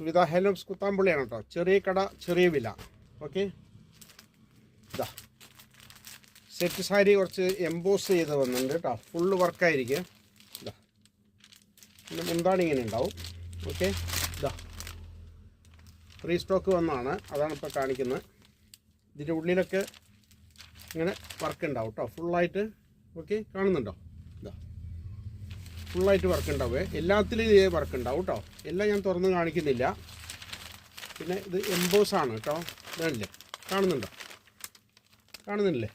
Suvidha handlooms കുത്താമ്പുള്ളിയാണ് കേട്ടോ. ചെറിയ കട ചെറിയ വില. ഓക്കെ, ഇതാ സെറ്റ് സാരി കുറച്ച് എംബോസ് ചെയ്ത് വന്നിട്ടുണ്ട് കേട്ടോ. ഫുള്ള് വർക്കായിരിക്കും. ഇതാ പിന്നെ മുന്താണി ഇങ്ങനെ ഉണ്ടാവും. ഓക്കെ, ഇതാ ഫ്രീ സ്റ്റോക്ക് വന്നതാണ്, അതാണ് ഇപ്പോൾ കാണിക്കുന്നത്. ഇതിൻ്റെ ഉള്ളിലൊക്കെ ഇങ്ങനെ വർക്ക് ഉണ്ടാവും കേട്ടോ, ഫുള്ളായിട്ട്. ഓക്കെ, കാണുന്നുണ്ടോ? ഇതാ ഫുള്ളായിട്ട് വർക്ക് ഉണ്ടാവുക. എല്ലാത്തിലും ഇതേ വർക്ക് ഉണ്ടാവും കേട്ടോ. എല്ലാം ഞാൻ തുറന്ന് കാണിക്കുന്നില്ല. പിന്നെ ഇത് എംബോസാണ് കേട്ടോ. ഇതല്ലേ, കാണുന്നുണ്ടോ? കാണുന്നില്ലേ?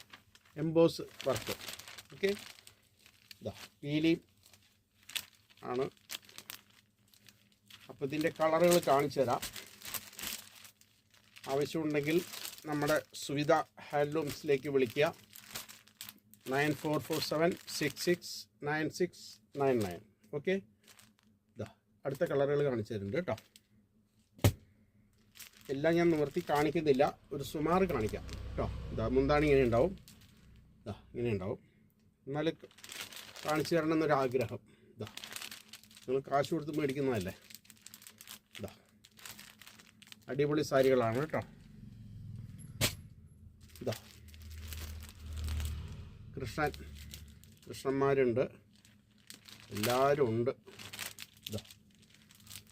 Emboss work. ഓക്കെ, ഇതാ പീലി ആണ്. അപ്പോൾ ഇതിൻ്റെ കളറുകൾ കാണിച്ചു തരാം. ആവശ്യമുണ്ടെങ്കിൽ നമ്മുടെ സുവിധ ഹാൻഡ്ലൂംസിലേക്ക് വിളിക്കുക. 9447669699. ഓക്കെ, ഇതാ അടുത്ത കളറുകൾ കാണിച്ചു തരുന്നുണ്ട് കേട്ടോ. എല്ലാം ഞാൻ നിവർത്തി കാണിക്കുന്നില്ല, ഒരു സുമാറ് കാണിക്കാം കേട്ടോ. ഇതാ മുന്താണി ഇങ്ങനെ ഉണ്ടാവും. ഇതാ ഇങ്ങനെ ഉണ്ടാവും. എന്നാൽ കാണിച്ചു തരണം എന്നൊരാഗ്രഹം. ഇതാ നിങ്ങൾ കാശ് കൊടുത്ത് മേടിക്കുന്നതല്ലേ. ഇതാ അടിപൊളി സാരികളാണ് കേട്ടോ. ഇതാ കൃഷ്ണന്മാരുണ്ട്, എല്ലാവരും ഉണ്ട്. ഇതാ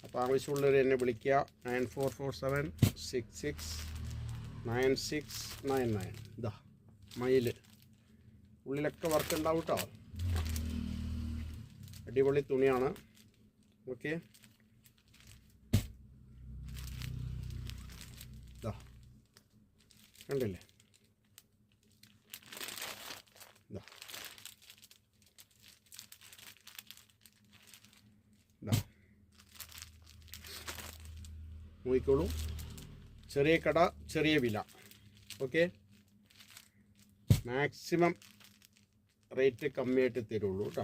അപ്പോൾ ആവശ്യമുള്ളവർ എന്നെ വിളിക്കുക. 9447669699. ഇതാ മയിൽ ഉള്ളിലൊക്കെ വർക്ക് ഉണ്ടാവും കേട്ടോ. അടിപൊളി തുണിയാണ്. ഓക്കെ, ഇതാ കണ്ടില്ലേ? ഇതാ ഇതാ നോക്കിക്കോളൂ. ചെറിയ കട ചെറിയ വില. ഓക്കെ, മാക്സിമം റേറ്റ് കമ്മിയായിട്ട് തരുള്ളൂ കേട്ടോ.